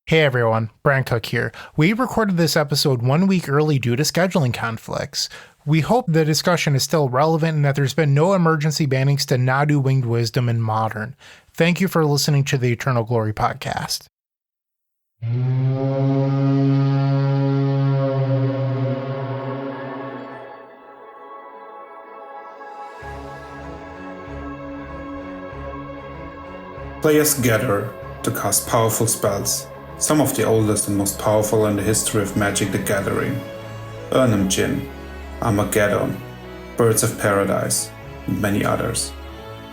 Hey everyone, Brian Cook here. We recorded this episode 1 week early due to scheduling conflicts. We hope the discussion is still relevant and that there's been no emergency bannings to Nadu Winged Wisdom in Modern. Thank you for listening to the Eternal Glory podcast. Players gather to cast powerful spells, some of the oldest and most powerful in the history of Magic the Gathering. Urnham Djinn, Armageddon, Birds of Paradise, and many others.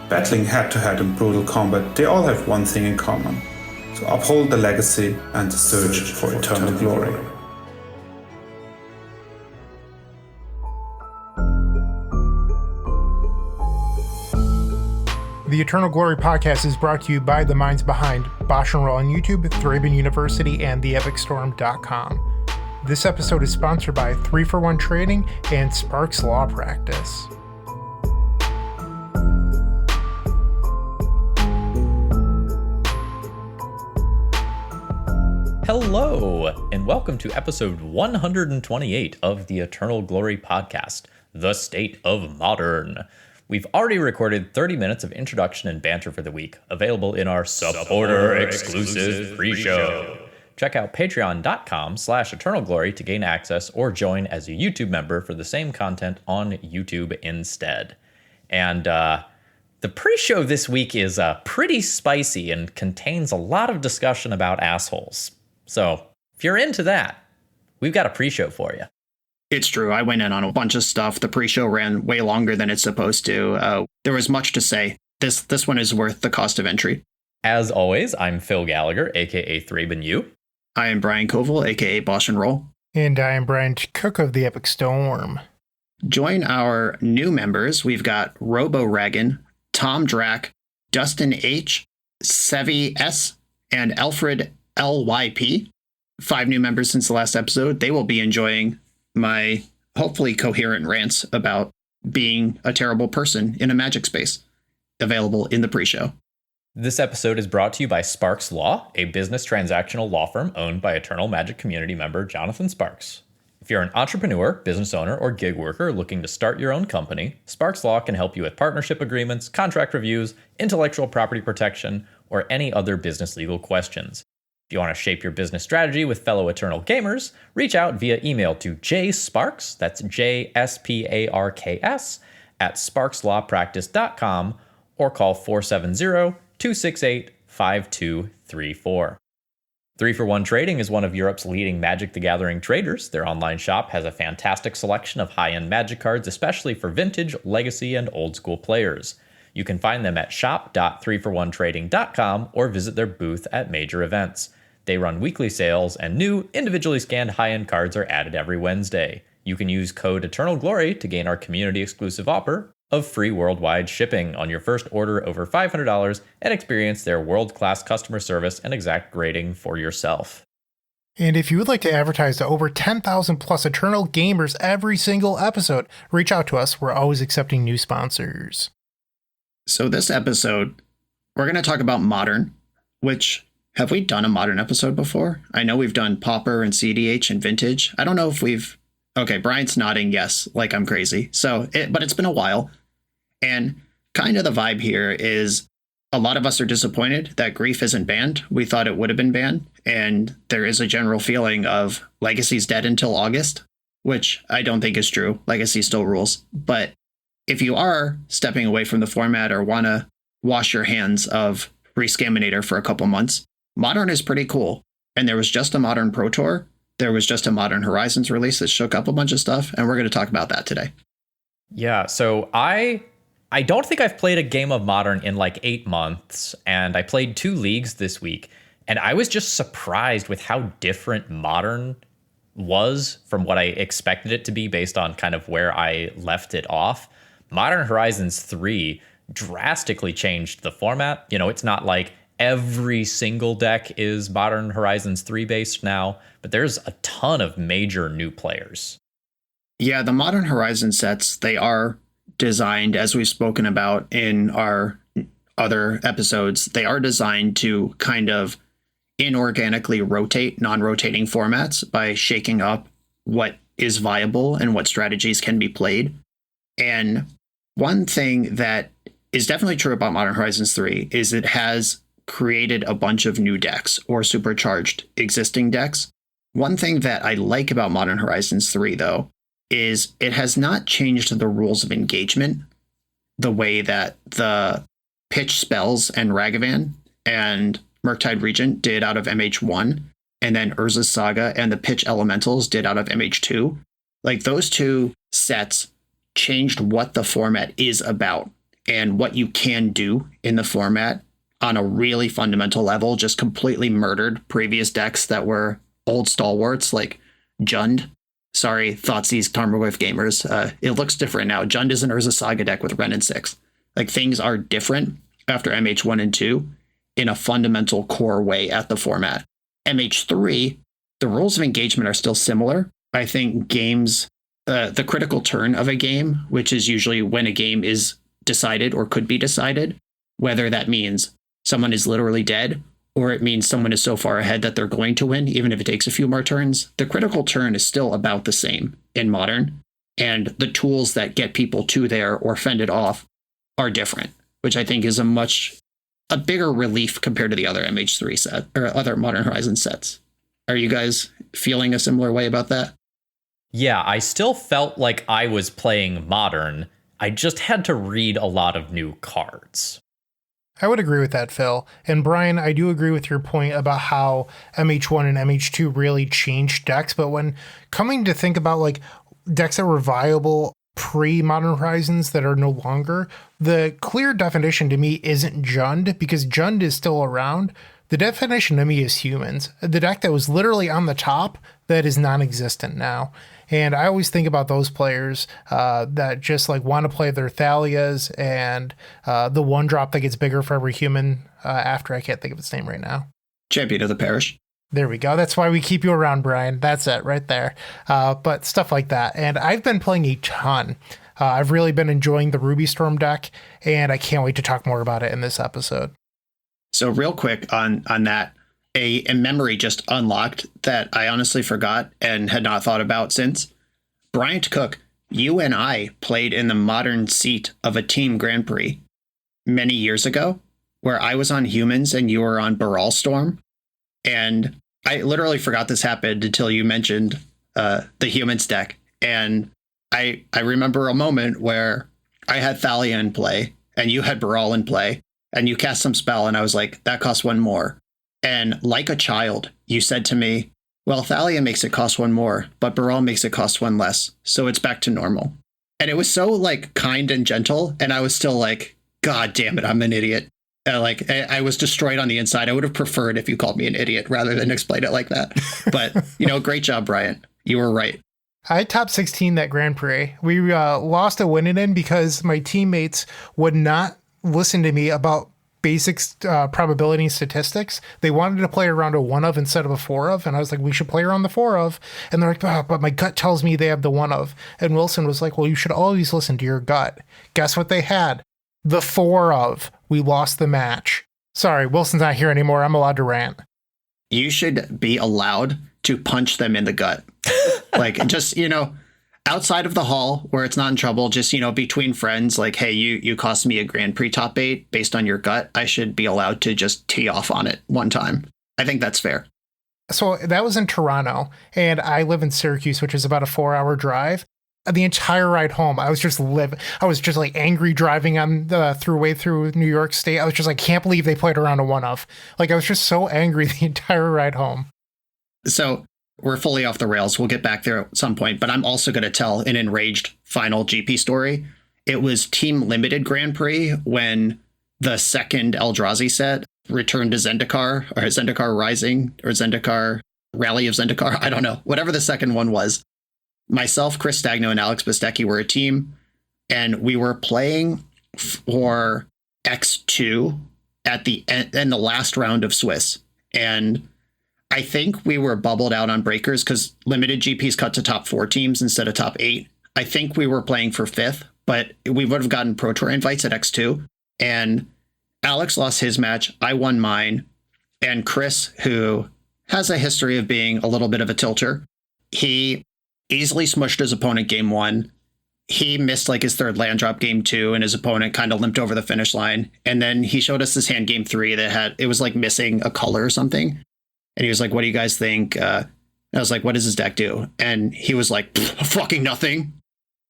Battling head-to-head in brutal combat, they all have one thing in common: to uphold the legacy and the search for eternal glory. The Eternal Glory podcast is brought to you by the minds behind BoshNRoll on YouTube, Thraben University, and theepicstorm.com. This episode is sponsored by 3-for-1 Trading and Sparks Law Practice. Hello, and welcome to episode 128 of the Eternal Glory podcast, The State of Modern. We've already recorded 30 minutes of introduction and banter for the week, available in our supporter-exclusive pre-show. Check out patreon.com/eternalglory to gain access or join as a YouTube member for the same content on YouTube instead. And the pre-show this week is pretty spicy and contains a lot of discussion about assholes. So if you're into that, we've got a pre-show for you. It's true. I went in on a bunch of stuff. The pre-show ran way longer than it's supposed to. There was much to say. This one is worth the cost of entry. As always, I'm Phil Gallagher, aka ThrabenU. I am Brian Coval, aka BoshNRoll. And I am Brian Cook of the Epic Storm. Join our new members. We've got Robo Ragan, Tom Drack, Dustin H, Sevi S, and Alfred LYP. 5 new members since the last episode. They will be enjoying my hopefully coherent rants about being a terrible person in a magic space, available in the pre-show. This episode is brought to you by Sparks Law, a business transactional law firm owned by Eternal Magic community member Jonathan Sparks. If you're an entrepreneur, business owner, or gig worker looking to start your own company, Sparks Law can help you with partnership agreements, contract reviews, intellectual property protection, or any other business legal questions. If you want to shape your business strategy with fellow Eternal gamers, reach out via email to jsparks, that's JSPARKS, at sparkslawpractice.com, or call 470-268-5234. 3-for-1 Trading is one of Europe's leading Magic the Gathering traders. Their online shop has a fantastic selection of high-end Magic cards, especially for vintage, legacy, and old-school players. You can find them at shop.3for1trading.com or visit their booth at major events. They run weekly sales, and new, individually scanned high-end cards are added every Wednesday. You can use code EternalGlory to gain our community-exclusive offer of free worldwide shipping on your first order over $500 and experience their world-class customer service and exact grading for yourself. And if you would like to advertise to over 10,000 plus Eternal gamers every single episode, reach out to us. We're always accepting new sponsors. So this episode, we're going to talk about Modern, which, have we done a Modern episode before? I know we've done Pauper and CDH and Vintage. I don't know if we've... Okay, Brian's nodding yes, like I'm crazy. But it's been a while. And kind of the vibe here is a lot of us are disappointed that Grief isn't banned. We thought it would have been banned. And there is a general feeling of Legacy's dead until August, which I don't think is true. Legacy still rules. But if you are stepping away from the format or want to wash your hands of Rescaminator for a couple months, Modern is pretty cool. And there was just a Modern Pro Tour. There was just a Modern Horizons release that shook up a bunch of stuff. And we're going to talk about that today. Yeah, so I don't think I've played a game of Modern in like 8 months. And I played 2 leagues this week. And I was just surprised with how different Modern was from what I expected it to be based on kind of where I left it off. Modern Horizons 3 drastically changed the format. You know, it's not like every single deck is Modern Horizons 3 based now, but there's a ton of major new players. Yeah, the Modern Horizon sets, they are designed, as we've spoken about in our other episodes, they are designed to kind of inorganically rotate non-rotating formats by shaking up what is viable and what strategies can be played. And one thing that is definitely true about Modern Horizons 3 is it has created a bunch of new decks or supercharged existing decks. One thing that I like about Modern Horizons 3, though, is it has not changed the rules of engagement the way that the pitch spells and Ragavan and Murktide Regent did out of MH1, and then Urza's Saga and the pitch elementals did out of MH2. Like, those two sets changed what the format is about and what you can do in the format on a really fundamental level. Just completely murdered previous decks that were old stalwarts like Jund. Sorry, Thoughtseize Tarmogoyf gamers. It looks different now. Jund is an Urza Saga deck with Ren and 6. Like, things are different after MH1 and 2 in a fundamental core way at the format. MH3, the rules of engagement are still similar. I think games, the critical turn of a game, which is usually when a game is decided or could be decided, whether that means someone is literally dead or it means someone is so far ahead that they're going to win, even if it takes a few more turns, the critical turn is still about the same in Modern. And the tools that get people to there or fend it off are different, which I think is a bigger relief compared to the other MH3 set or other Modern Horizons sets. Are you guys feeling a similar way about that? Yeah, I still felt like I was playing Modern. I just had to read a lot of new cards. I would agree with that, Phil. And Brian, I do agree with your point about how MH1 and MH2 really changed decks. But when coming to think about like decks that were viable pre-Modern Horizons that are no longer, the clear definition to me isn't Jund, because Jund is still around. The definition to me is humans, the deck that was literally on the top that is non-existent now. And I always think about those players that just like want to play their Thalias and the one drop that gets bigger for every human after. I can't think of its name right now. Champion of the Parish. There we go. That's why we keep you around, Brian. That's it right there. But stuff like that. And I've been playing a ton. I've really been enjoying the Ruby Storm deck, and I can't wait to talk more about it in this episode. So real quick on that, a memory just unlocked that I honestly forgot and had not thought about since. Bryant Cook, you and I played in the Modern seat of a team Grand Prix many years ago, where I was on humans and you were on Baral Storm. And I literally forgot this happened until you mentioned the humans deck. And I remember a moment where I had Thalia in play and you had Baral in play and you cast some spell and I was like, that costs one more. And like a child, you said to me, well, Thalia makes it cost one more, but Baral makes it cost one less. So it's back to normal. And it was so like kind and gentle. And I was still like, God damn it, I'm an idiot. Like I was destroyed on the inside. I would have preferred if you called me an idiot rather than explain it like that. But, great job, Brian. You were right. I top 16 that Grand Prix. We lost a win in because my teammates would not listen to me about basic probability and statistics. They wanted to play around a 1 of instead of a 4 of. And I was like, we should play around the 4 of. And they're like, oh, but my gut tells me they have the 1 of. And Wilson was like, well, you should always listen to your gut. Guess what they had? The 4 of. We lost the match. Sorry, Wilson's not here anymore. I'm allowed to rant. You should be allowed to punch them in the gut. Like, just, outside of the hall where it's not in trouble, just, between friends, like, hey, you cost me a Grand Prix top 8 based on your gut. I should be allowed to just tee off on it one time. I think that's fair. So that was in Toronto, and I live in Syracuse, which is about a 4-hour drive. The entire ride home, I was just like angry driving on the throughway through New York State. I was just like, can't believe they played around a 1 of. Like, I was just so angry the entire ride home. So we're fully off the rails. We'll get back there at some point, but I'm also going to tell an enraged final GP story. It was team limited Grand Prix when the second Eldrazi set returned to Zendikar, or Zendikar Rising, or Zendikar Rally of Zendikar. I don't know. Whatever the second one was. Myself, Chris Stagno, and Alex Bistecki were a team, and we were playing for X2 at the end, in the last round of Swiss. And I think we were bubbled out on breakers because limited GPs cut to top 4 teams instead of top 8. I think we were playing for 5th, but we would have gotten Pro Tour invites at X2. And Alex lost his match. I won mine. And Chris, who has a history of being a little bit of a tilter, he easily smushed his opponent game 1. He missed like his third land drop game 2, and his opponent kind of limped over the finish line. And then he showed us his hand game 3 that it was like missing a color or something. And he was like, what do you guys think? I was like, what does his deck do? And he was like, fucking nothing,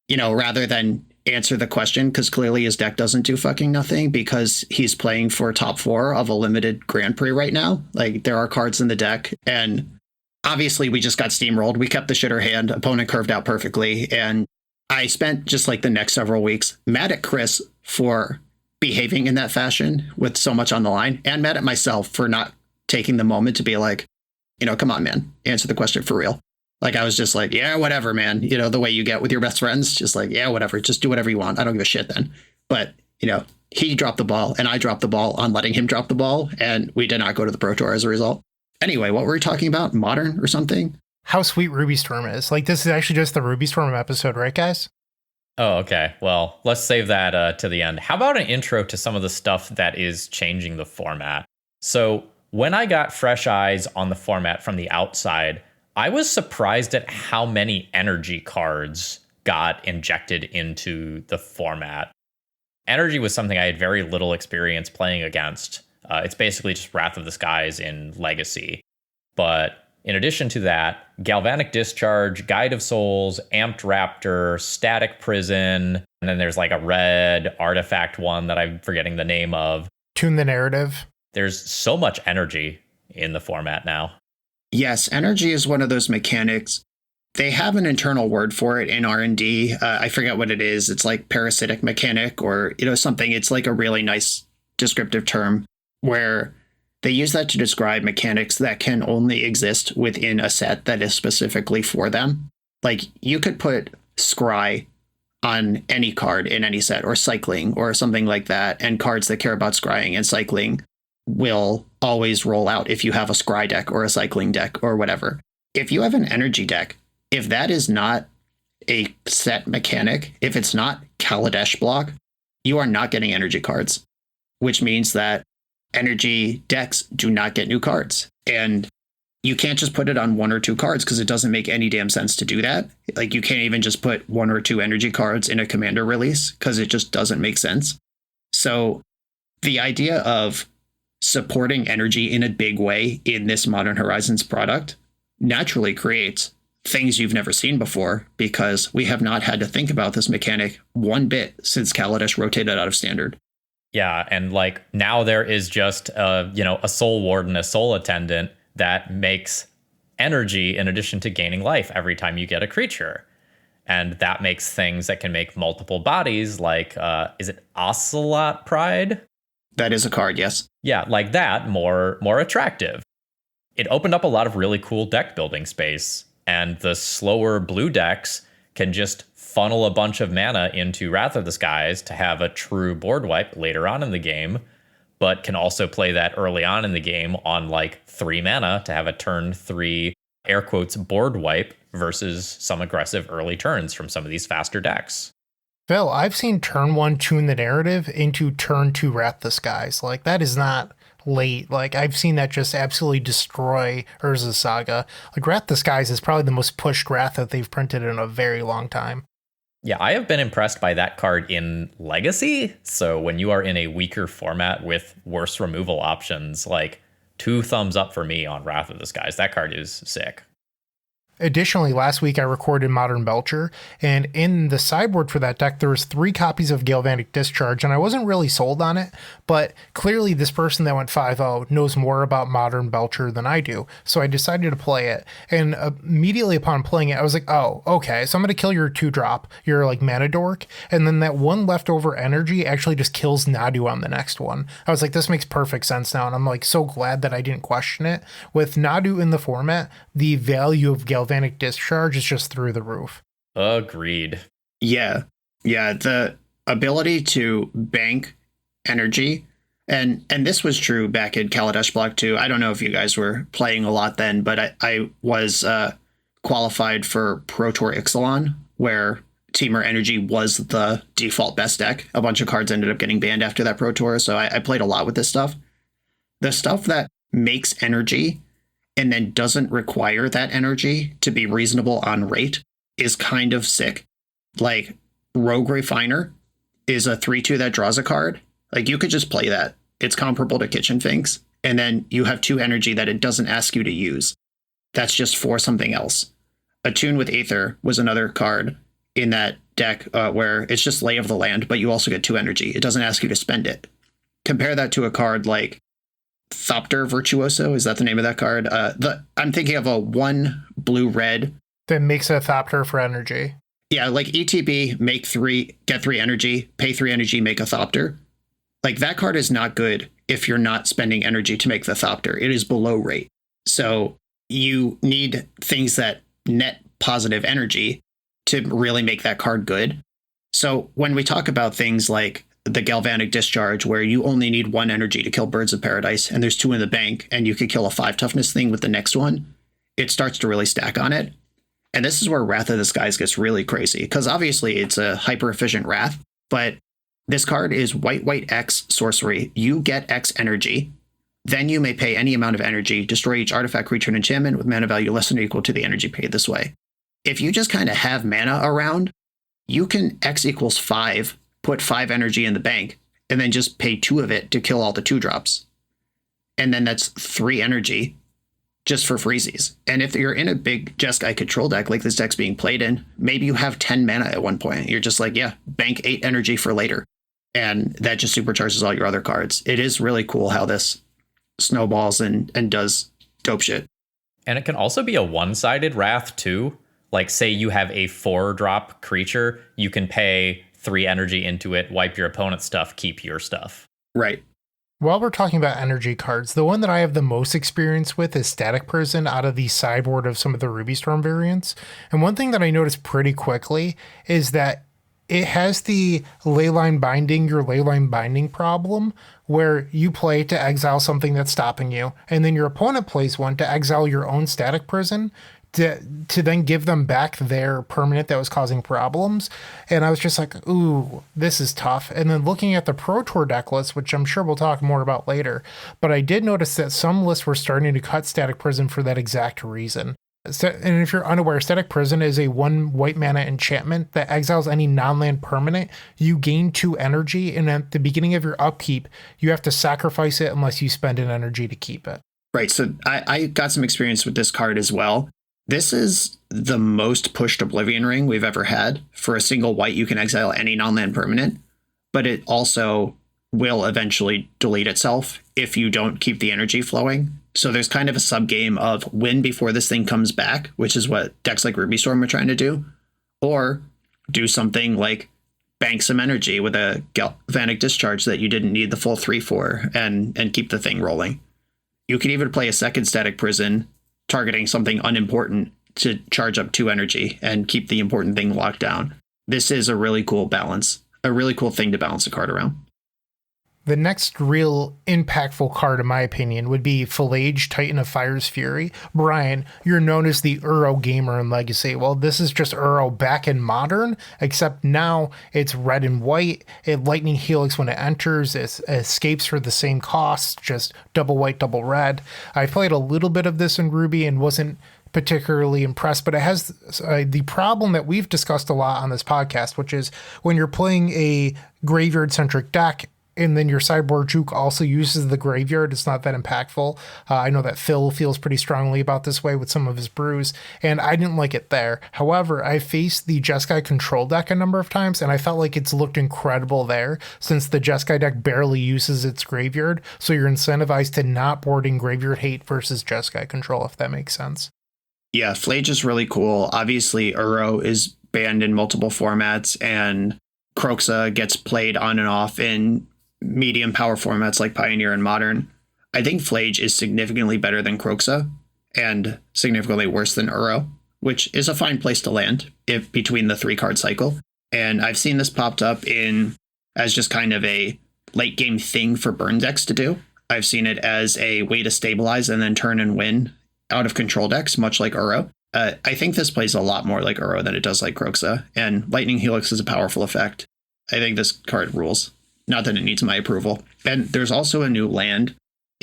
rather than answer the question, because clearly his deck doesn't do fucking nothing because he's playing for top 4 of a limited Grand Prix right now. Like, there are cards in the deck, and obviously we just got steamrolled. We kept the shitter hand, opponent curved out perfectly, and I spent just like the next several weeks mad at Chris for behaving in that fashion with so much on the line, and mad at myself for not taking the moment to be like, come on, man, answer the question for real. Like, I was just like, yeah, whatever, man. The way you get with your best friends, just like, yeah, whatever, just do whatever you want. I don't give a shit then. But, he dropped the ball and I dropped the ball on letting him drop the ball. And we did not go to the Pro Tour as a result. Anyway, what were we talking about? Modern or something? How sweet Ruby Storm is. Like, this is actually just the Ruby Storm episode, right, guys? Oh, okay. Well, let's save that to the end. How about an intro to some of the stuff that is changing the format? So when I got fresh eyes on the format from the outside, I was surprised at how many energy cards got injected into the format. Energy was something I had very little experience playing against. It's basically just Wrath of the Skies in Legacy. But in addition to that, Galvanic Discharge, Guide of Souls, Amped Raptor, Static Prison, and then there's like a red artifact one that I'm forgetting the name of. Tune the Narrative. There's so much energy in the format now. Yes, energy is one of those mechanics. They have an internal word for it in R&D. I forget what it is. It's like parasitic mechanic or, something. It's like a really nice descriptive term where they use that to describe mechanics that can only exist within a set that is specifically for them. Like, you could put Scry on any card in any set, or cycling or something like that, and cards that care about scrying and cycling will always roll out if you have a scry deck or a cycling deck or whatever. If you have an energy deck, if that is not a set mechanic, if it's not Kaladesh block, you are not getting energy cards, which means that energy decks do not get new cards. And you can't just put it on 1 or 2 cards because it doesn't make any damn sense to do that. Like, you can't even just put 1 or 2 energy cards in a commander release because it just doesn't make sense. So the idea of supporting energy in a big way in this Modern Horizons product naturally creates things you've never seen before, because we have not had to think about this mechanic one bit since Kaladesh rotated out of Standard. Yeah, and like now there is just a Soul Warden, a Soul Attendant that makes energy in addition to gaining life every time you get a creature. And that makes things that can make multiple bodies, like, is it Ocelot Pride? That is a card, yes. Yeah, like that, more attractive. It opened up a lot of really cool deck building space, and the slower blue decks can just funnel a bunch of mana into Wrath of the Skies to have a true board wipe later on in the game, but can also play that early on in the game on like 3 mana to have a turn 3, air quotes, board wipe versus some aggressive early turns from some of these faster decks. Phil, I've seen turn 1 Tune the Narrative into turn 2 Wrath the Skies. Like, that is not late. Like, I've seen that just absolutely destroy Urza's Saga. Like, Wrath the Skies is probably the most pushed Wrath that they've printed in a very long time. Yeah, I have been impressed by that card in Legacy. So when you are in a weaker format with worse removal options, like 2 thumbs up for me on Wrath of the Skies. That card is sick. Additionally, last week I recorded Modern Belcher, and in the sideboard for that deck, there was 3 copies of Galvanic Discharge, and I wasn't really sold on it, but clearly this person that went 5-0 knows more about Modern Belcher than I do, so I decided to play it, and immediately upon playing it, I was like, oh, okay, so I'm going to kill your 2-drop, your like mana dork, and then that 1 leftover energy actually just kills Nadu on the next one. I was like, this makes perfect sense now, and I'm like so glad that I didn't question it. With Nadu in the format, the value of Galvanic Discharge is just through the roof. Agreed. Yeah, the ability to bank energy, and this was true back in Kaladesh Block 2. I don't know if you guys were playing a lot then, but I was qualified for Pro Tour Ixalan, where Temur Energy was the default best deck. A bunch of cards ended up getting banned after that Pro Tour, so I played a lot with this stuff. The stuff that makes energy and then doesn't require that energy to be reasonable on rate is kind of sick. Like Rogue Refiner is a 3/2 that draws a card. Like you could just play that. It's comparable to Kitchen Finks. And then you have 2 energy that it doesn't ask you to use. That's just for something else. Attune with Aether was another card in that deck where it's just Lay of the Land, but you also get 2 energy. It doesn't ask you to spend it. Compare that to a card like Thopter Virtuoso. Is that the name of that card? I'm thinking of a 1 blue-red. That makes a Thopter for energy. Yeah, like ETB, make 3, get 3 energy, pay 3 energy, make a Thopter. Like that card is not good if you're not spending energy to make the Thopter. It is below rate. So you need things that net positive energy to really make that card good. So when we talk about things like the Galvanic Discharge, where you only need 1 energy to kill Birds of Paradise, and there's 2 in the bank, and you could kill a 5 toughness thing with the next one, it starts to really stack on it. And this is where Wrath of the Skies gets really crazy, because obviously it's a hyper-efficient Wrath, but this card is white X sorcery. You get X energy, then you may pay any amount of energy, destroy each artifact, creature, and enchantment with mana value less than or equal to the energy paid this way. If you just kind of have mana around, you can X equals 5, put 5 energy in the bank, and then just pay 2 of it to kill all the 2-drops. And then that's 3 energy just for freezies. And if you're in a big Jeskai control deck like this deck's being played in, maybe you have 10 mana at one point. You're just like, yeah, bank 8 energy for later. And that just supercharges all your other cards. It is really cool how this snowballs and does dope shit. And it can also be a one-sided Wrath too. Like say you have a 4-drop creature, you can pay 3 energy into it, wipe your opponent's stuff, keep your stuff. Right. While we're talking about energy cards, the one that I have the most experience with is Static Prison out of the sideboard of some of the Ruby Storm variants. And one thing that I noticed pretty quickly is that it has the leyline binding problem where you play to exile something that's stopping you, and then your opponent plays one to exile your own Static Prison to then give them back their permanent that was causing problems. And I was just like, ooh, this is tough. And then looking at the Pro Tour deck list, which I'm sure we'll talk more about later, but I did notice that some lists were starting to cut Static Prison for that exact reason. And if you're unaware, Static Prison is a 1 white mana enchantment that exiles any non-land permanent. You gain 2 energy, and at the beginning of your upkeep, you have to sacrifice it unless you spend an energy to keep it. Right, so I got some experience with this card as well. This is the most pushed Oblivion Ring we've ever had. For a single white, you can exile any non-land permanent, but it also will eventually delete itself if you don't keep the energy flowing. So there's kind of a sub-game of win before this thing comes back, which is what decks like Ruby Storm are trying to do, or do something like bank some energy with a Galvanic Discharge that you didn't need the full 3 for and keep the thing rolling. You can even play a second Static Prison targeting something unimportant to charge up 2 energy and keep the important thing locked down. This is a really cool balance, a really cool thing to balance a card around. The next real impactful card, in my opinion, would be Fleg, Titan of Fire's Fury. Brian, you're known as the Uro gamer in Legacy. Well, this is just Uro back in Modern, except now it's red and white. It Lightning Helix when it enters. It escapes for the same cost, just double white, double red. I played a little bit of this in Ruby and wasn't particularly impressed, but it has the problem that we've discussed a lot on this podcast, which is when you're playing a graveyard-centric deck, and then your sideboard juke also uses the graveyard, it's not that impactful. I know that Phil feels pretty strongly about this way with some of his brews, and I didn't like it there. However, I faced the Jeskai control deck a number of times, and I felt like it's looked incredible there, since the Jeskai deck barely uses its graveyard, so you're incentivized to not boarding graveyard hate versus Jeskai control, if that makes sense. Yeah, Flage is really cool. Obviously, Uro is banned in multiple formats, and Kroxa gets played on and off in medium power formats like Pioneer and Modern. I think Flage is significantly better than Kroxa and significantly worse than Uro, which is a fine place to land if between the 3-card cycle. And I've seen this popped up in as just kind of a late game thing for burn decks to do. I've seen it as a way to stabilize and then turn and win out of control decks, much like Uro. I think this plays a lot more like Uro than it does like Kroxa, and Lightning Helix is a powerful effect. I think this card rules. Not that it needs my approval. And there's also a new land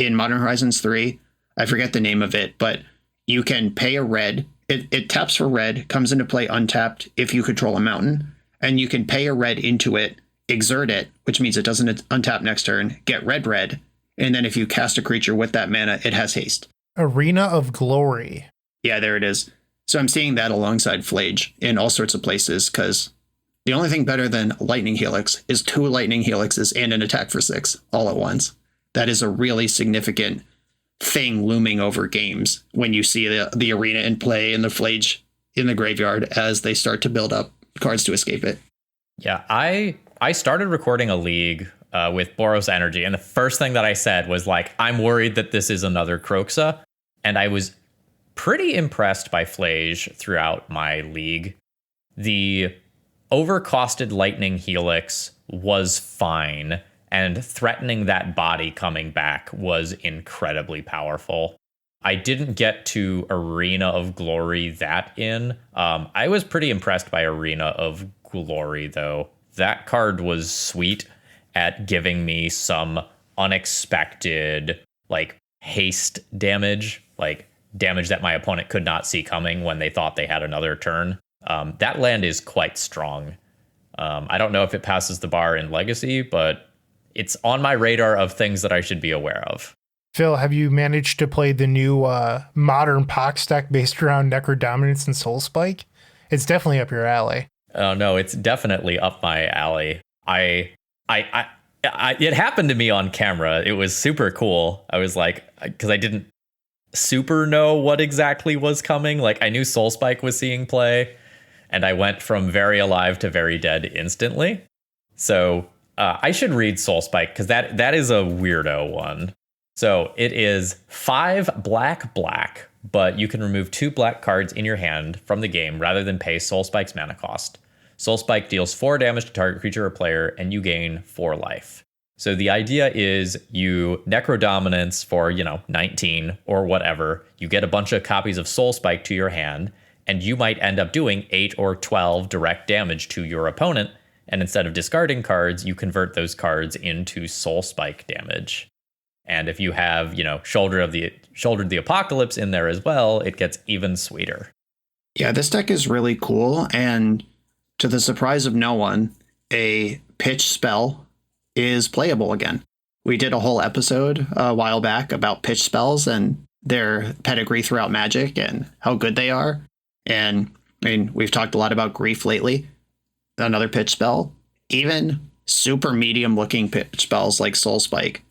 in Modern Horizons 3. I forget the name of it, but you can pay a red. It taps for red, comes into play untapped if you control a mountain, and you can pay a red into it, exert it, which means it doesn't untap next turn, get red, and then if you cast a creature with that mana, it has haste. Arena of Glory. Yeah, there it is. So I'm seeing that alongside Flage in all sorts of places, because the only thing better than Lightning Helix is 2 Lightning Helixes and an attack for 6 all at once. That is a really significant thing looming over games when you see the arena in play and the Flage in the graveyard as they start to build up cards to escape it. Yeah, I started recording a league with Boros Energy, and the first thing that I said was like, I'm worried that this is another Kroxa, and I was pretty impressed by Flage throughout my league. The overcosted Lightning Helix was fine, and threatening that body coming back was incredibly powerful. I didn't get to Arena of Glory that in. I was pretty impressed by Arena of Glory, though. That card was sweet at giving me some unexpected, like, haste damage, like damage that my opponent could not see coming when they thought they had another turn. That land is quite strong. I don't know if it passes the bar in Legacy, but it's on my radar of things that I should be aware of. Phil, have you managed to play the new modern Pox deck based around Necro Dominance and Soul Spike? It's definitely up your alley. Oh no, it's definitely up my alley. It happened to me on camera. It was super cool. I was like, because I didn't super know what exactly was coming. Like, I knew Soul Spike was seeing play, and I went from very alive to very dead instantly. So I should read Soul Spike, because that is a weirdo one. So it is 5 black, but you can remove 2 black cards in your hand from the game rather than pay Soul Spike's mana cost. Soul Spike deals 4 damage to target creature or player, and you gain 4 life. So the idea is you Necro Dominance for, 19 or whatever. You get a bunch of copies of Soul Spike to your hand, and you might end up doing 8 or 12 direct damage to your opponent. And instead of discarding cards, you convert those cards into Soul Spike damage. And if you have, Shouldered the Apocalypse in there as well, it gets even sweeter. Yeah, this deck is really cool, and to the surprise of no one, a pitch spell is playable again. We did a whole episode a while back about pitch spells and their pedigree throughout Magic and how good they are. And we've talked a lot about Grief lately. Another pitch spell. Even super medium looking pitch spells like Soul Spike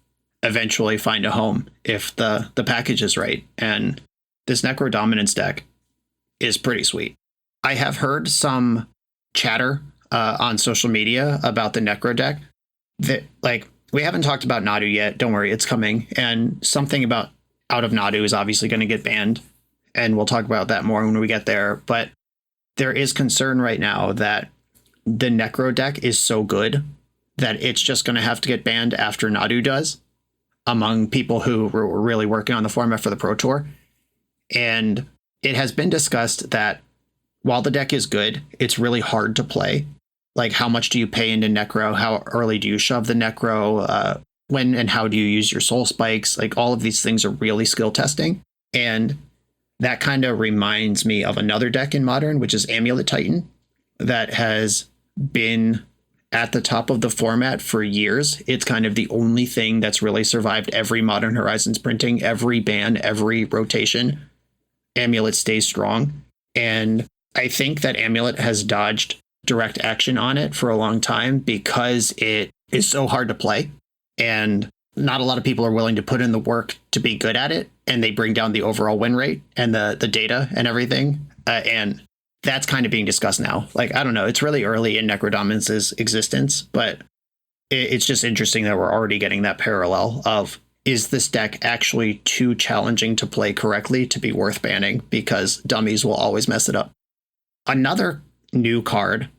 eventually find a home if the package is right. And this Necro Dominance deck is pretty sweet. I have heard some chatter on social media about the Necro deck that, like, we haven't talked about Nadu yet. Don't worry, it's coming. And something about Out of Nadu is obviously going to get banned, and we'll talk about that more when we get there. But there is concern right now that the Necro deck is so good that it's just going to have to get banned after Nadu does, among people who were really working on the format for the Pro Tour. And it has been discussed that while the deck is good, it's really hard to play. Like, how much do you pay into Necro? How early do you shove the Necro? When and how do you use your Soul Spikes? Like, all of these things are really skill testing. And that kind of reminds me of another deck in Modern, which is Amulet Titan, that has been at the top of the format for years. It's kind of the only thing that's really survived every Modern Horizons printing, every ban, every rotation. Amulet stays strong. And I think that Amulet has dodged direct action on it for a long time because it is so hard to play. And not a lot of people are willing to put in the work to be good at it. And they bring down the overall win rate and the data and everything. And that's kind of being discussed now. Like, I don't know. It's really early in Necro Dominance's existence, but it's just interesting that we're already getting that parallel of, is this deck actually too challenging to play correctly to be worth banning? Because dummies will always mess it up. Another new card,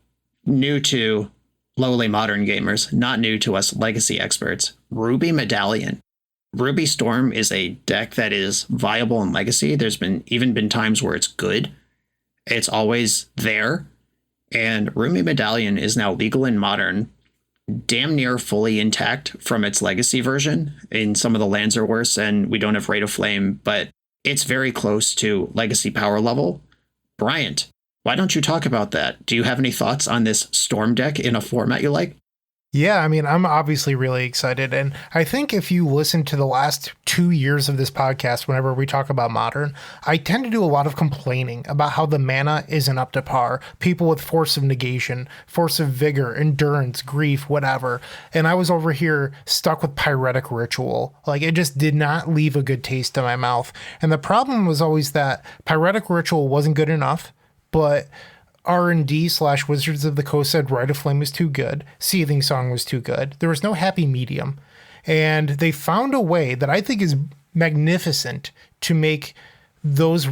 new to lowly Modern gamers, not new to us Legacy experts, Ruby Medallion. Ruby Storm is a deck that is viable in Legacy. There's been times where it's good. It's always there. And Ruby Medallion is now legal in Modern damn near fully intact from its legacy version. And some of the lands are worse, and we don't have Rate of Flame, but it's very close to legacy power level. Bryant, why don't you talk about that? Do you have any thoughts on this Storm deck in a format you like? Yeah, I mean, I'm obviously really excited. And I think if you listen to the last 2 years of this podcast, whenever we talk about Modern, I tend to do a lot of complaining about how the mana isn't up to par. People with Force of Negation, Force of Vigor, Endurance, Grief, whatever. And I was over here stuck with Pyretic Ritual. Like, it just did not leave a good taste in my mouth. And the problem was always that Pyretic Ritual wasn't good enough, but R&D/Wizards of the Coast said Rite of Flame was too good. Seething Song was too good. There was no happy medium. And they found a way that I think is magnificent to make those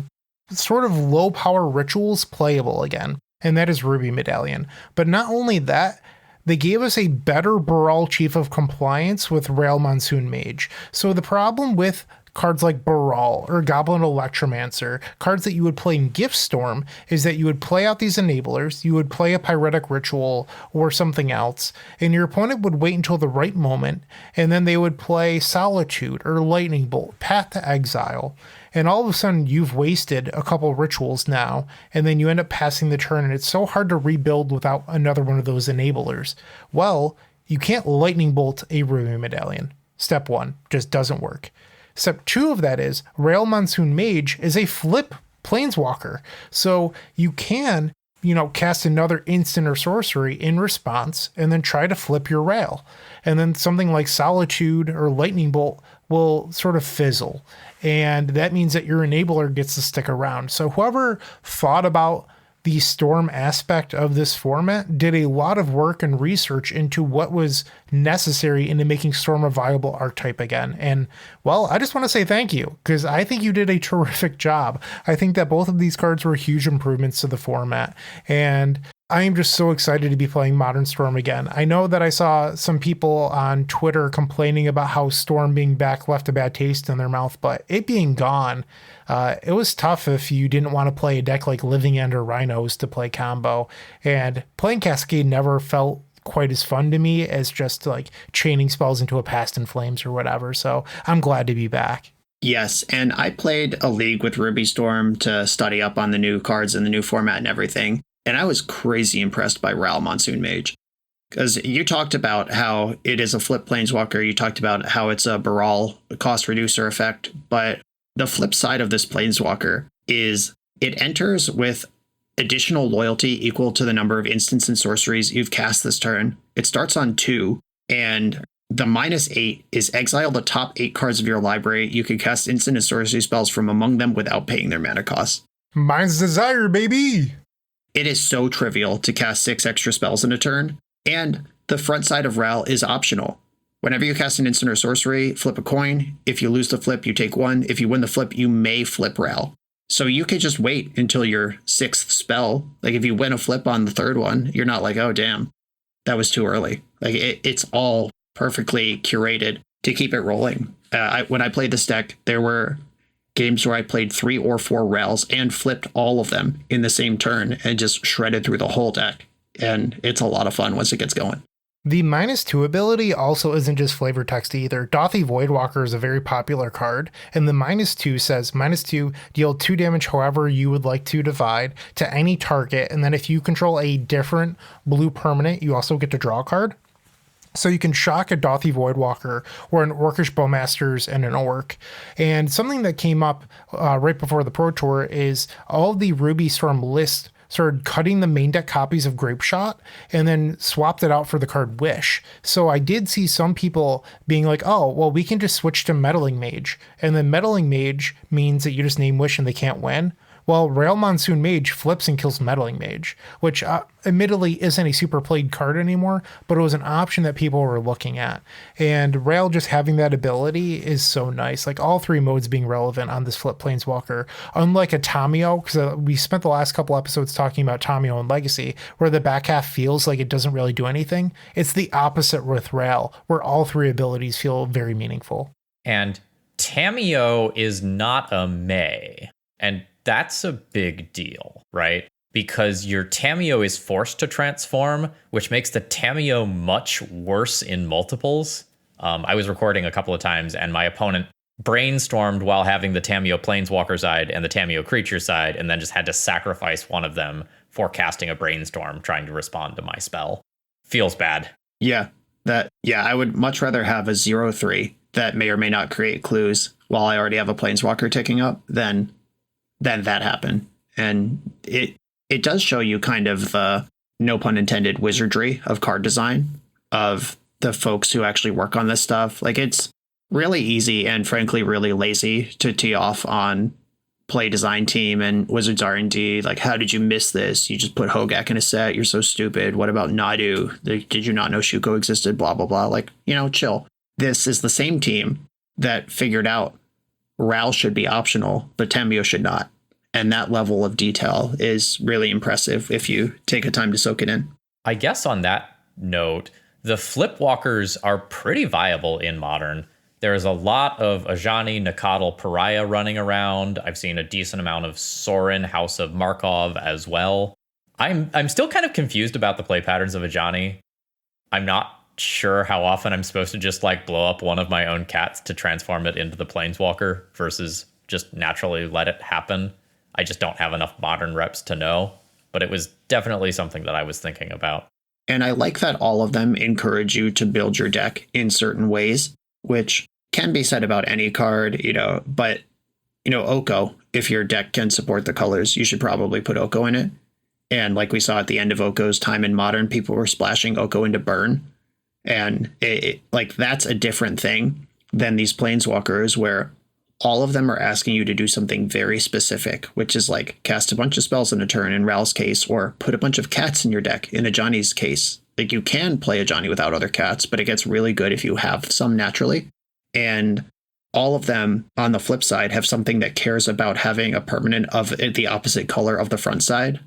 sort of low power rituals playable again. And that is Ruby Medallion. But not only that, they gave us a better Baral Chief of Compliance with Rail Monsoon Mage. So the problem with cards like Baral or Goblin Electromancer, cards that you would play in Giftstorm, is that you would play out these enablers, you would play a Pyretic Ritual or something else, and your opponent would wait until the right moment, and then they would play Solitude or Lightning Bolt, Path to Exile, and all of a sudden you've wasted a couple rituals now, and then you end up passing the turn, and it's so hard to rebuild without another one of those enablers. Well, you can't Lightning Bolt a Ruby Medallion. Step 1, just doesn't work. Step 2 of that is Rail Monsoon Mage is a flip planeswalker. So you can, cast another instant or sorcery in response and then try to flip your Rail. And then something like Solitude or Lightning Bolt will sort of fizzle. And that means that your enabler gets to stick around. So whoever thought about the Storm aspect of this format did a lot of work and research into what was necessary into making Storm a viable archetype again. And, well, I just want to say thank you, because I think you did a terrific job. I think that both of these cards were huge improvements to the format. And I am just so excited to be playing Modern Storm again. I know that I saw some people on Twitter complaining about how Storm being back left a bad taste in their mouth, but it being gone, it was tough if you didn't want to play a deck like Living End or Rhinos to play combo. And playing Cascade never felt quite as fun to me as just like chaining spells into a Past in Flames or whatever. So I'm glad to be back. Yes, and I played a league with Ruby Storm to study up on the new cards and the new format and everything. And I was crazy impressed by Rail Monsoon Mage. Because you talked about how it is a flip planeswalker. You talked about how it's a Baral cost reducer effect. But the flip side of this planeswalker is it enters with additional loyalty equal to the number of instants and sorceries you've cast this turn. It starts on 2, and the -8 is exile the top 8 cards of your library. You can cast instant and sorcery spells from among them without paying their mana cost. Mine's Desire, baby! It is so trivial to cast 6 extra spells in a turn, and the front side of Ral is optional. Whenever you cast an instant or sorcery, flip a coin. If you lose the flip, you take 1. If you win the flip, you may flip Ral. So you could just wait until your 6th spell. Like if you win a flip on the 3rd one, you're not like, oh, damn, that was too early. Like it's all perfectly curated to keep it rolling. When I played this deck, there were games where I played 3 or 4 Rals and flipped all of them in the same turn and just shredded through the whole deck. And it's a lot of fun once it gets going. The -2 ability also isn't just flavor text either. Dothy Voidwalker is a very popular card, and the -2 says, -2, deal 2 damage however you would like to divide to any target, and then if you control a different blue permanent, you also get to draw a card. So you can shock a Dothy Voidwalker or an Orcish Bowmasters and an Orc. And something that came up right before the Pro Tour is all the Ruby Storm list started cutting the main deck copies of Grapeshot and then swapped it out for the card Wish. So I did see some people being like, oh, well, we can just switch to Meddling Mage. And then Meddling Mage means that you just name Wish and they can't win. Well, Rail Monsoon Mage flips and kills Meddling Mage, which admittedly isn't a super played card anymore, but it was an option that people were looking at. And Rail just having that ability is so nice. Like all 3 modes being relevant on this flip planeswalker. Unlike a Tamio, because we spent the last couple episodes talking about Tamio and Legacy, where the back half feels like it doesn't really do anything. It's the opposite with Rail, where all 3 abilities feel very meaningful. And Tamio is not a May. And that's a big deal, right? because your Tamiyo is forced to transform, which makes the Tamiyo much worse in multiples. I was recording a couple of times, and my opponent brainstormed while having the Tamiyo Planeswalker side and the Tamiyo Creature side, and then just had to sacrifice one of them for casting a brainstorm trying to respond to my spell. Feels bad. Yeah, I would much rather have a 0/3 that may or may not create clues while I already have a Planeswalker ticking up than that happen. And it does show you kind of the, no pun intended, wizardry of card design of the folks who actually work on this stuff. Like, it's really easy and frankly really lazy to tee off on play design team and Wizards R&D. Like, how did you miss this? You just put Hogak in a set. You're so stupid. What about Nadu? Did you not know Shuko existed? Blah, blah, blah. Like, chill. This is the same team that figured out Ral should be optional, but Tamiyo should not. And that level of detail is really impressive if you take a time to soak it in. I guess on that note, the Flipwalkers are pretty viable in Modern. There's a lot of Ajani, Nakatl, Pariah running around. I've seen a decent amount of Sorin, House of Markov as well. I'm still kind of confused about the play patterns of Ajani. I'm not sure how often I'm supposed to just blow up one of my own cats to transform it into the Planeswalker versus just naturally let it happen. I just don't have enough Modern reps to know, but it was definitely something that I was thinking about. And I like that all of them encourage you to build your deck in certain ways, which can be said about any card, but, Oko, if your deck can support the colors, you should probably put Oko in it. And like we saw at the end of Oko's time in Modern, people were splashing Oko into burn. And that's a different thing than these Planeswalkers where all of them are asking you to do something very specific, which is cast a bunch of spells in a turn in Ral's case, or put a bunch of cats in your deck in Ajani's case. You can play Ajani without other cats, but it gets really good if you have some naturally. And all of them on the flip side have something that cares about having a permanent of the opposite color of the front side.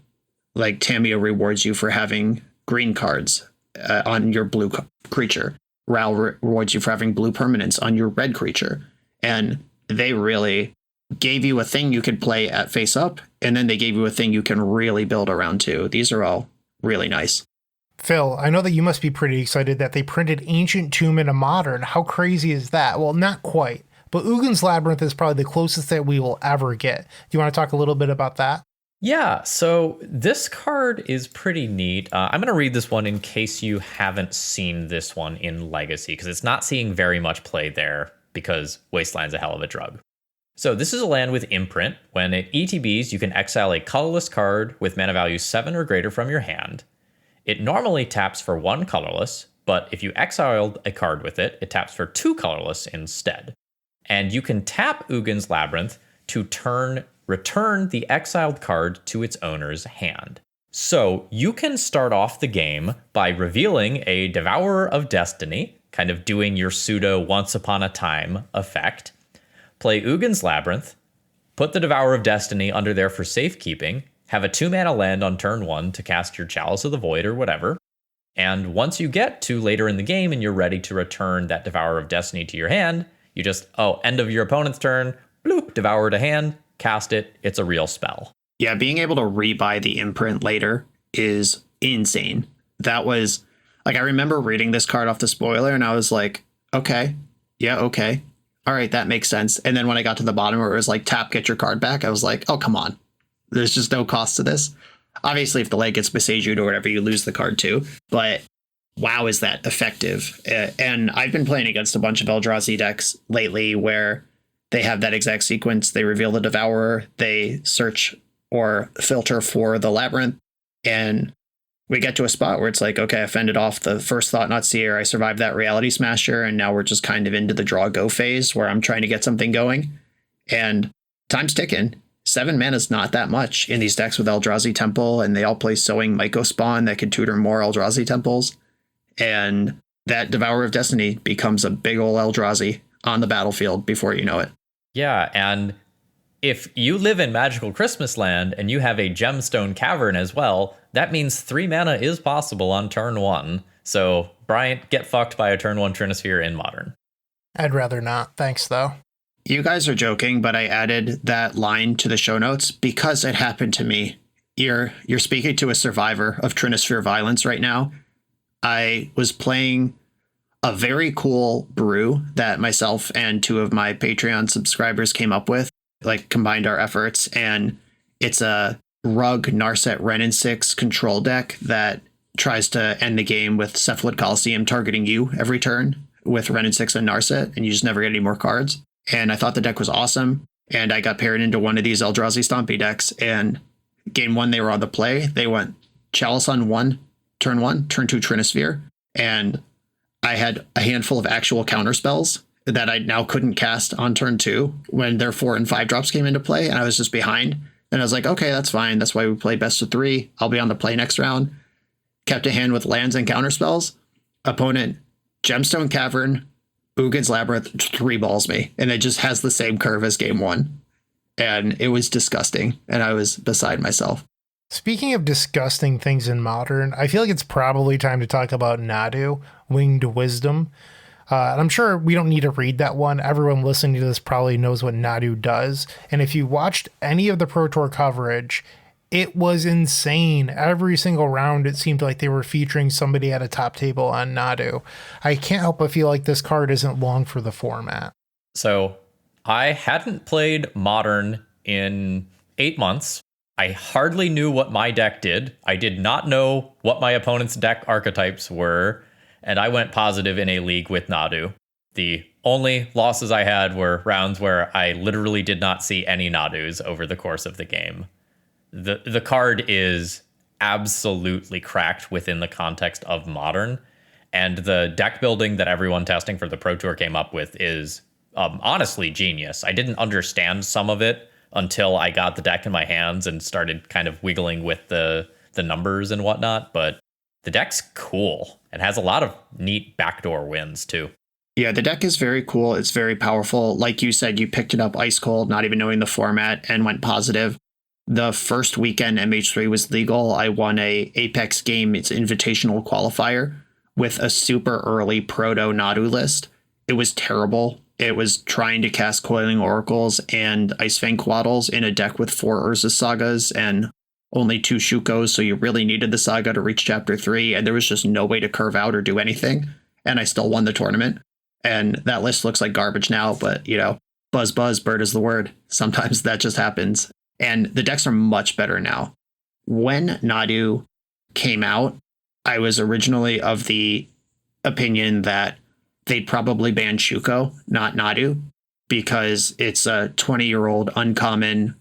Like Tamiyo rewards you for having green cards on your blue creature. Ral rewards you for having blue permanents on your red creature. And they really gave you a thing you could play at face up, and then they gave you a thing you can really build around too. These are all really nice. Phil, I know that you must be pretty excited that they printed Ancient Tomb into Modern. How crazy is that? Well, not quite, but Ugin's Labyrinth is probably the closest that we will ever get. Do you want to talk a little bit about that? Yeah, so this card is pretty neat. I'm going to read this one in case you haven't seen this one in Legacy, because it's not seeing very much play there because Wasteland's a hell of a drug. So this is a land with Imprint. When it ETBs, you can exile a colorless card with mana value 7 or greater from your hand. It normally taps for 1 colorless, but if you exiled a card with it, it taps for 2 colorless instead. And you can tap Ugin's Labyrinth to return the exiled card to its owner's hand. So you can start off the game by revealing a Devourer of Destiny, kind of doing your pseudo Once Upon a Time effect. Play Ugin's Labyrinth, put the Devourer of Destiny under there for safekeeping, have a 2-mana land on turn 1 to cast your Chalice of the Void or whatever, and once you get to later in the game and you're ready to return that Devourer of Destiny to your hand, you just, end of your opponent's turn, bloop, Devourer to hand, cast it, it's a real spell. Yeah, being able to rebuy the Imprint later is insane. That was, I remember reading this card off the spoiler and I was like, okay, yeah, okay. All right, that makes sense. And then when I got to the bottom where it was tap, get your card back, I was like, oh, come on. There's just no cost to this. Obviously, if the leg gets besaged or whatever, you lose the card too. But wow, is that effective? And I've been playing against a bunch of Eldrazi decks lately where they have that exact sequence. They reveal the Devourer, they search or filter for the Labyrinth, and we get to a spot where it's okay, I fended off the first Thought Not Seer, I survived that Reality Smasher, and now we're just kind of into the draw go phase where I'm trying to get something going. And time's ticking. 7 mana is not that much in these decks with Eldrazi Temple, and they all play Sowing Myco Spawn that can tutor more Eldrazi Temples. And that Devourer of Destiny becomes a big ol' Eldrazi on the battlefield before you know it. Yeah, and if you live in Magical Christmas Land and you have a Gemstone Cavern as well, that means 3 mana is possible on turn 1. So, Bryant, get fucked by a turn 1 Trinisphere in Modern. I'd rather not. Thanks, though. You guys are joking, but I added that line to the show notes because it happened to me You're speaking to a survivor of Trinisphere violence right now. I was playing a very cool brew that myself and two of my Patreon subscribers came up with, like combined our efforts. And it's a Rug Narset Renin 6 control deck that tries to end the game with Cephalid Coliseum targeting you every turn with Renin 6 and Narset, and you just never get any more cards. And I thought the deck was awesome. And I got paired into one of these Eldrazi Stompy decks. And game 1, they were on the play. They went Chalice on 1, turn 2 Trinisphere. And I had a handful of actual counter spells that I now couldn't cast on turn 2 when their 4 and 5 drops came into play, and I was just behind. And I was like, okay, that's fine. That's why we play best of 3. I'll be on the play next round. Kept a hand with lands and counter spells. Opponent, Gemstone Cavern, Ugin's Labyrinth, 3 balls me. And it just has the same curve as game 1. And it was disgusting. And I was beside myself. Speaking of disgusting things in Modern, I feel like it's probably time to talk about Nadu, Winged Wisdom. And I'm sure we don't need to read that one. Everyone listening to this probably knows what Nadu does. And if you watched any of the Pro Tour coverage, it was insane. Every single round, it seemed like they were featuring somebody at a top table on Nadu. I can't help but feel like this card isn't long for the format. So I hadn't played Modern in 8 months. I hardly knew what my deck did. I did not know what my opponent's deck archetypes were, and I went positive in a league with Nadu. The only losses I had were rounds where I literally did not see any Nadus over the course of the game. The card is absolutely cracked within the context of Modern, and the deck building that everyone testing for the Pro Tour came up with is honestly genius. I didn't understand some of it until I got the deck in my hands and started kind of wiggling with the numbers and whatnot. But the deck's cool and has a lot of neat backdoor wins too. Yeah, the deck is very cool. It's very powerful. Like you said, you picked it up ice cold, not even knowing the format, and went positive. The first weekend MH3 was legal. I won a Apex game, its invitational qualifier, with a super early proto Nadu list. It was terrible. It was trying to cast Coiling Oracles and Ice Fang Quaddles in a deck with 4 Urza Sagas and only 2 Shukos, so you really needed the Saga to reach Chapter 3, and there was just no way to curve out or do anything, and I still won the tournament. And that list looks like garbage now, but, you know, buzz, bird is the word. Sometimes that just happens. And the decks are much better now. When Nadu came out, I was originally of the opinion that they'd probably ban Shuko, not Nadu, because it's a 20-year-old uncommon,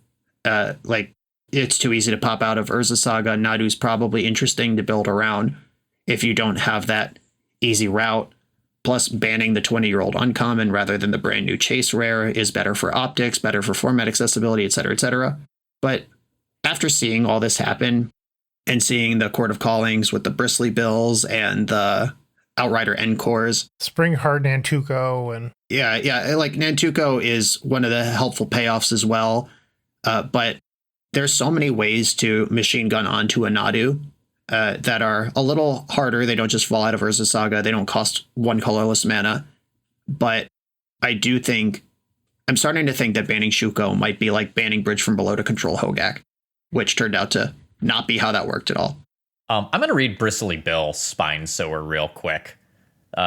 it's too easy to pop out of Urza Saga. Nadu's probably interesting to build around if you don't have that easy route. Plus, banning the 20-year-old uncommon rather than the brand new chase rare is better for optics, better for format accessibility, etc., etc. But after seeing all this happen and seeing the Court of Callings with the Bristly Bills and the Outrider Encores, Springheart Nantuko, and yeah, like Nantuko is one of the helpful payoffs as well. But there's so many ways to machine gun onto a Nadu that are a little harder. They don't just fall out of Urza Saga. They don't cost 1 colorless mana. But I do think, I'm starting to think that banning Shuko might be like banning Bridge from Below to control Hogak, which turned out to not be how that worked at all. I'm going to read Bristly Bill Spine Sower real quick.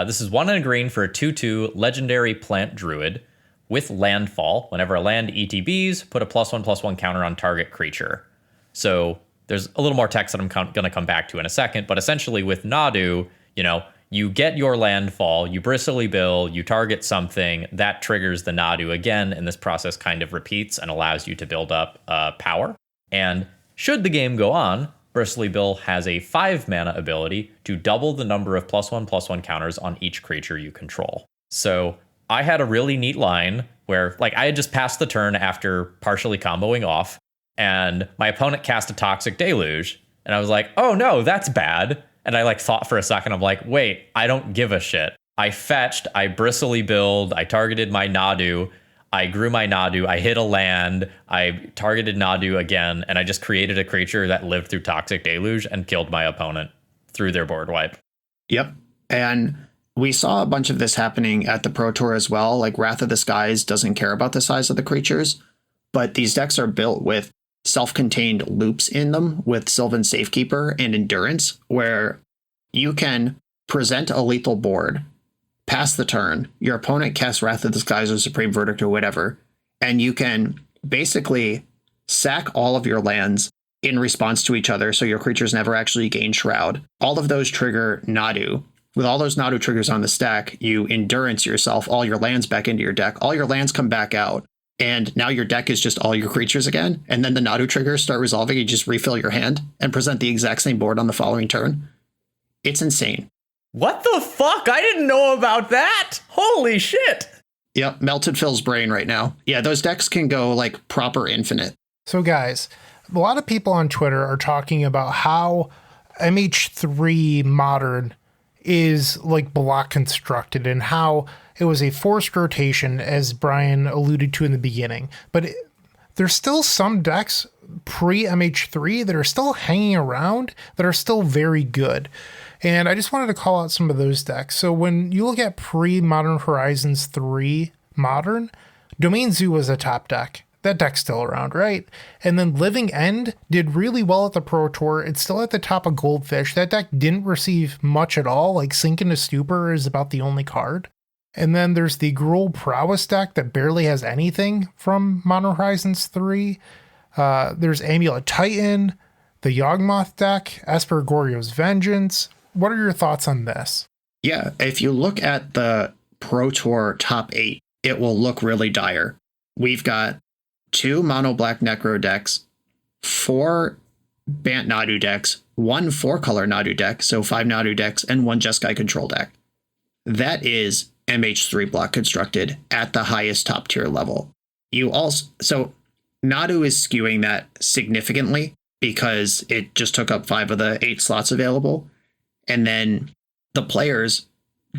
This is 1 and a green for a 2/2 legendary plant druid with landfall. Whenever a land ETBs, put a +1/+1 counter on target creature. So there's a little more text that I'm going to come back to in a second, but essentially with Nadu, you know, you get your landfall, you Bristly Bill, you target something, that triggers the Nadu again, and this process kind of repeats and allows you to build up power. And should the game go on, Bristly Bill has a 5 mana ability to double the number of +1/+1 counters on each creature you control. So I had a really neat line where, like, I had just passed the turn after partially comboing off, and my opponent cast a Toxic Deluge, and I was like, oh no, that's bad. And I like thought for a second, I'm like, wait, I don't give a shit. I fetched, I Bristly Billed, I targeted my Nadu, I grew my Nadu, I hit a land, I targeted Nadu again, and I just created a creature that lived through Toxic Deluge and killed my opponent through their board wipe. Yep. And we saw a bunch of this happening at the Pro Tour as well. Like Wrath of the Skies doesn't care about the size of the creatures, but these decks are built with self-contained loops in them with Sylvan Safekeeper and Endurance, where you can present a lethal board, pass the turn, your opponent casts Wrath of the Skies or Supreme Verdict or whatever, and you can basically sack all of your lands in response to each other, so your creatures never actually gain Shroud. All of those trigger Nadu. With all those Nadu triggers on the stack, you Endurance yourself, all your lands back into your deck, all your lands come back out, and now your deck is just all your creatures again, and then the Nadu triggers start resolving, you just refill your hand and present the exact same board on the following turn. It's insane. What the fuck? I didn't know about that. Holy shit. Yep, melted Phil's brain right now. Yeah, those decks can go like proper infinite. So guys, a lot of people on Twitter are talking about how MH3 Modern is like block constructed and how it was a forced rotation, as Brian alluded to in the beginning. But there's still some decks pre-MH3 that are still hanging around that are still very good. And I just wanted to call out some of those decks. So when you look at pre-Modern Horizons 3 Modern, Domain Zoo was a top deck. That deck's still around, right? And then Living End did really well at the Pro Tour. It's still at the top of Goldfish. That deck didn't receive much at all. Like Sink into Stupor is about the only card. And then there's the Gruul Prowess deck that barely has anything from Modern Horizons 3. There's Amulet Titan, the Yawgmoth deck, Esper Goryo's Vengeance. What are your thoughts on this? Yeah, if you look at the Pro Tour top 8, it will look really dire. We've got 2 mono black Necro decks, 4 Bant Nadu decks, 1 4-color Nadu deck, so 5 Nadu decks, and 1 Jeskai control deck. That is MH3 block constructed at the highest top tier level. So Nadu is skewing that significantly because it just took up 5 of the 8 slots available. And then the players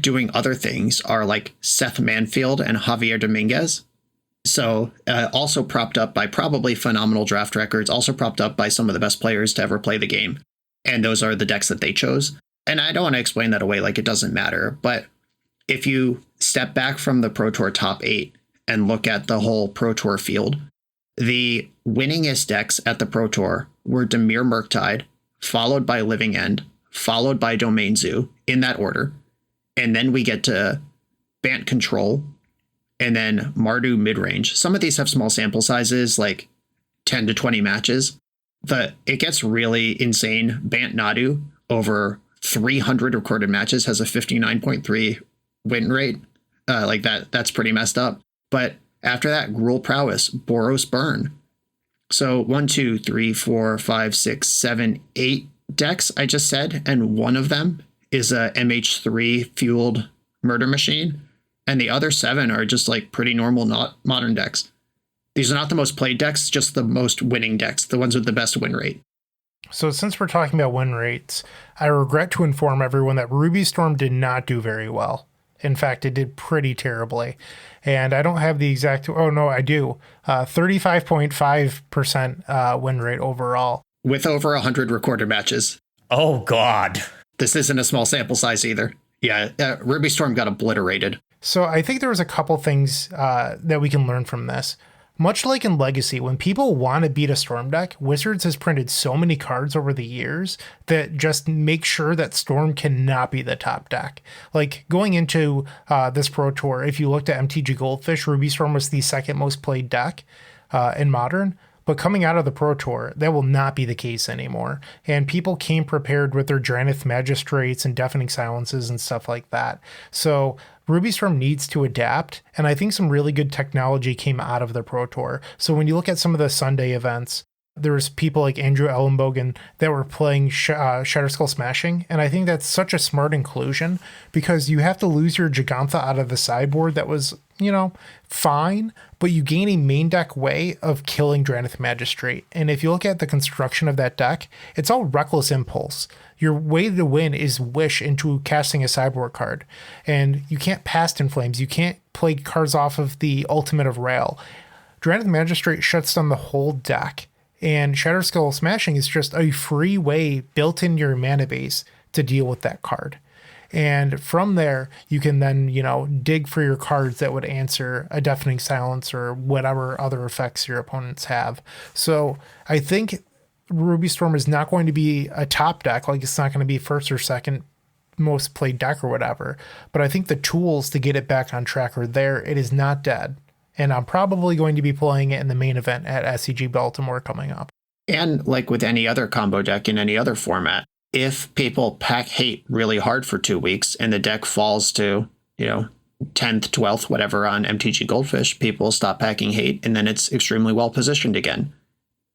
doing other things are like Seth Manfield and Javier Dominguez. So also propped up by probably phenomenal draft records, also propped up by some of the best players to ever play the game. And those are the decks that they chose. And I don't want to explain that away like it doesn't matter. But if you step back from the Pro Tour top 8 and look at the whole Pro Tour field, the winningest decks at the Pro Tour were Dimir Murktide, followed by Living End, followed by Domain Zoo, in that order. And then we get to Bant Control, and then Mardu Midrange. Some of these have small sample sizes, like 10 to 20 matches. It gets really insane. Bant Nadu, over 300 recorded matches, has a 59.3 win rate. That's pretty messed up. But after that, Gruul Prowess, Boros Burn. So 1, 2, 3, 4, 5, 6, 7, 8 decks, I just said, and one of them is a MH3 fueled murder machine, and the other 7 are just like pretty normal, not modern decks. These are not the most played decks, just the most winning decks, the ones with the best win rate. So since we're talking about win rates, I regret to inform everyone that Ruby Storm did not do very well. In fact, it did pretty terribly. And I don't have the exact, oh no, I do. 35.5% win rate overall. With over 100 recorded matches. Oh, God. This isn't a small sample size either. Yeah, Ruby Storm got obliterated. So I think there was a couple things that we can learn from this. Much like in Legacy, when people want to beat a Storm deck, Wizards has printed so many cards over the years that just make sure that Storm cannot be the top deck. Like going into this Pro Tour, if you looked at MTG Goldfish, Ruby Storm was the second most played deck in Modern. But coming out of the Pro Tour, that will not be the case anymore. And people came prepared with their Dranith Magistrates and Deafening Silences and stuff like that. So Ruby Storm needs to adapt, and I think some really good technology came out of the Pro Tour. So when you look at some of the Sunday events, there's people like Andrew Ellenbogen that were playing Shatterskull Smashing, and I think that's such a smart inclusion because you have to lose your Gigantha out of the sideboard that was, fine, but you gain a main deck way of killing Dranith Magistrate. And if you look at the construction of that deck, it's all Reckless Impulse. Your way to win is Wish into casting a sideboard card. And you can't Past in Flames. You can't play cards off of the Ultimate of Rail. Dranith Magistrate shuts down the whole deck. And Shatterskull Smashing is just a free way built in your mana base to deal with that card. And from there, you can then, dig for your cards that would answer a Deafening Silence or whatever other effects your opponents have. So I think Ruby Storm is not going to be a top deck. Like, it's not going to be first or second most played deck or whatever. But I think the tools to get it back on track are there. It is not dead. And I'm probably going to be playing it in the main event at SCG Baltimore coming up. And like with any other combo deck in any other format, if people pack hate really hard for 2 weeks and the deck falls to, 10th, 12th, whatever on MTG Goldfish, people stop packing hate and then it's extremely well positioned again.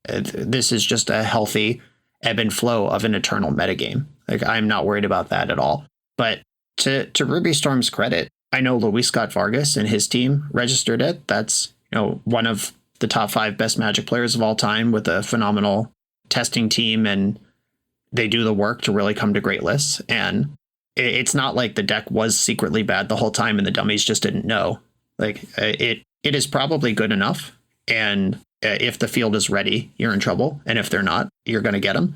This is just a healthy ebb and flow of an eternal metagame. Like, I'm not worried about that at all. But to Ruby Storm's credit, I know Luis Scott Vargas and his team registered it. That's, one of the top 5 best Magic players of all time with a phenomenal testing team, and they do the work to really come to great lists. And it's not like the deck was secretly bad the whole time and the dummies just didn't know. Like, it is probably good enough. And if the field is ready, you're in trouble. And if they're not, you're going to get them.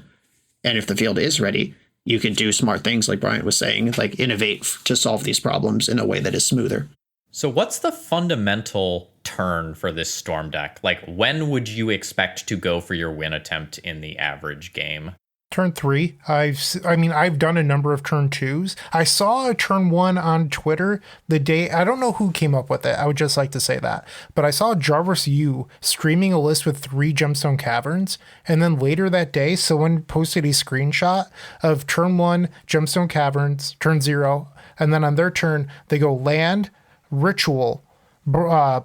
And if the field is ready, you can do smart things like Bryant was saying, like innovate to solve these problems in a way that is smoother. So what's the fundamental turn for this Storm deck? Like, when would you expect to go for your win attempt in the average game? Turn 3. I've done a number of turn 2s. I saw a turn 1 on Twitter the day. I don't know who came up with it. I would just like to say that. But I saw Jarvis Yu streaming a list with 3 Gemstone Caverns. And then later that day, someone posted a screenshot of turn 1, Gemstone Caverns, turn 0. And then on their turn, they go land, ritual,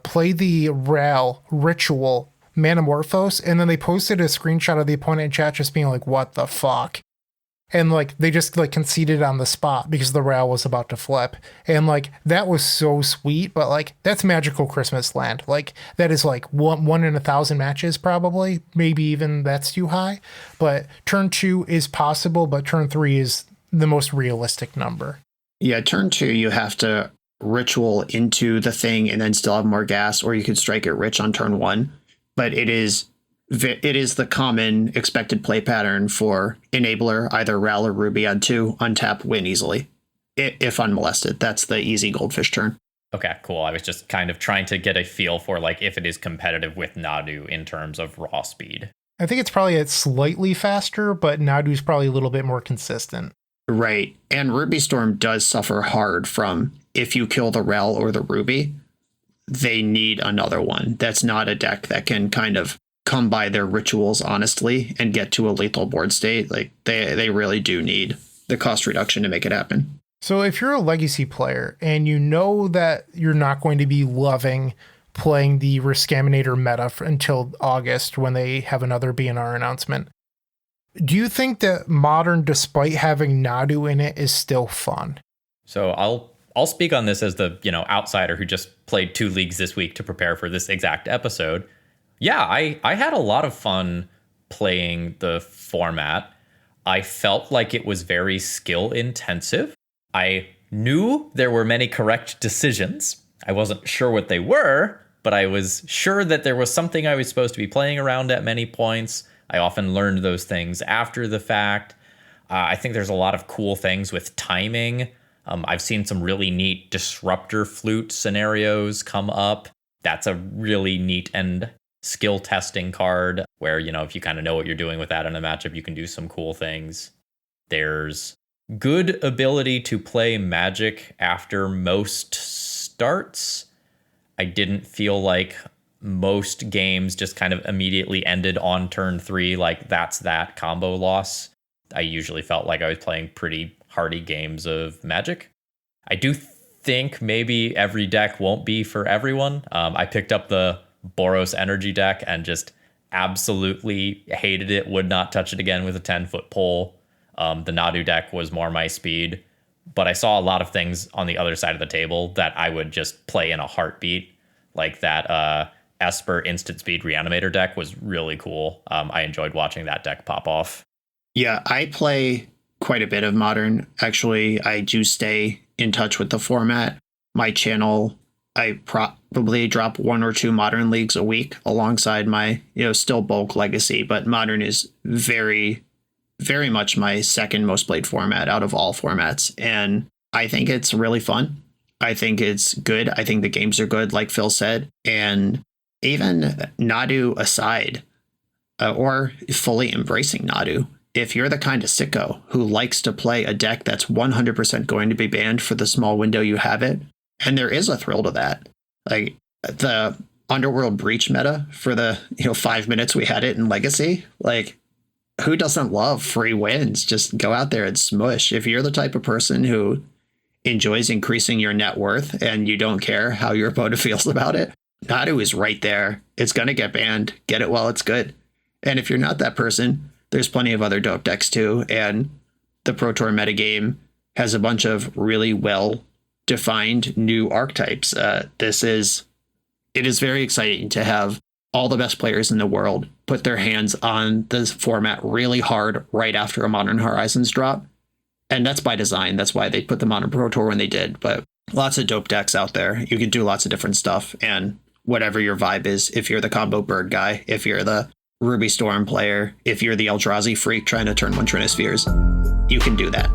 play the Ral, ritual, Manamorphose, and then they posted a screenshot of the opponent chat just being like, what the fuck? And like, they just like conceded on the spot because the Ral was about to flip. And like, that was so sweet, but like, that's magical Christmas land. Like, that is like one in 1,000 matches, probably. Maybe even that's too high. But turn 2 is possible, but turn 3 is the most realistic number. Yeah, turn 2, you have to ritual into the thing and then still have more gas, or you could strike it rich on turn 1. But it is the common expected play pattern for Enabler, either Ral or Ruby on 2, untap, win easily. If unmolested, that's the easy Goldfish turn. Okay, cool. I was just kind of trying to get a feel for like if it is competitive with Nadu in terms of raw speed. I think it's probably slightly faster, but Nadu's probably a little bit more consistent. Right. And Ruby Storm does suffer hard from, if you kill the Ral or the Ruby, they need another one. That's not a deck that can kind of come by their rituals honestly and get to a lethal board state. Like, they really do need the cost reduction to make it happen. So if you're a legacy player and you know that you're not going to be loving playing the Riskaminator meta until August when they have another BNR announcement, do you think that Modern, despite having Nadu in it, is still fun? So I'll speak on this as the, outsider who just played 2 leagues this week to prepare for this exact episode. Yeah, I had a lot of fun playing the format. I felt like it was very skill intensive. I knew there were many correct decisions. I wasn't sure what they were, but I was sure that there was something I was supposed to be playing around at many points. I often learned those things after the fact. I think there's a lot of cool things with timing. I've seen some really neat disruptor flute scenarios come up. That's a really neat and skill testing card where, if you kind of know what you're doing with that in a matchup, you can do some cool things. There's good ability to play Magic after most starts. I didn't feel like most games just kind of immediately ended on turn 3, like that's that combo loss. I usually felt like I was playing pretty hearty games of Magic. I do think maybe every deck won't be for everyone. I picked up the Boros Energy deck and just absolutely hated it, would not touch it again with a 10-foot pole. The Nadu deck was more my speed, but I saw a lot of things on the other side of the table that I would just play in a heartbeat, like that Esper instant speed Reanimator deck was really cool. I enjoyed watching that deck pop off. Yeah, I play quite a bit of Modern. Actually, I do stay in touch with the format. My channel, I probably drop 1 or 2 Modern leagues a week alongside my, still bulk Legacy, but Modern is very, very much my second most played format out of all formats. And I think it's really fun. I think it's good. I think the games are good, like Phil said. And even Nadu aside, or fully embracing Nadu, if you're the kind of sicko who likes to play a deck that's 100% going to be banned for the small window you have it, and there is a thrill to that. Like the Underworld Breach meta for the 5 minutes we had it in Legacy, like who doesn't love free wins? Just go out there and smush. If you're the type of person who enjoys increasing your net worth and you don't care how your opponent feels about it, Nadu is right there. It's going to get banned. Get it while it's good. And if you're not that person, there's plenty of other dope decks too. And the Pro Tour metagame has a bunch of really well-defined new archetypes. It is very exciting to have all the best players in the world put their hands on this format really hard right after a Modern Horizons drop. And that's by design. That's why they put them on a Pro Tour when they did. But lots of dope decks out there. You can do lots of different stuff. And whatever your vibe is, if you're the combo bird guy, if you're the Ruby Storm player, if you're the Eldrazi freak trying to turn one Trinispheres, you can do that.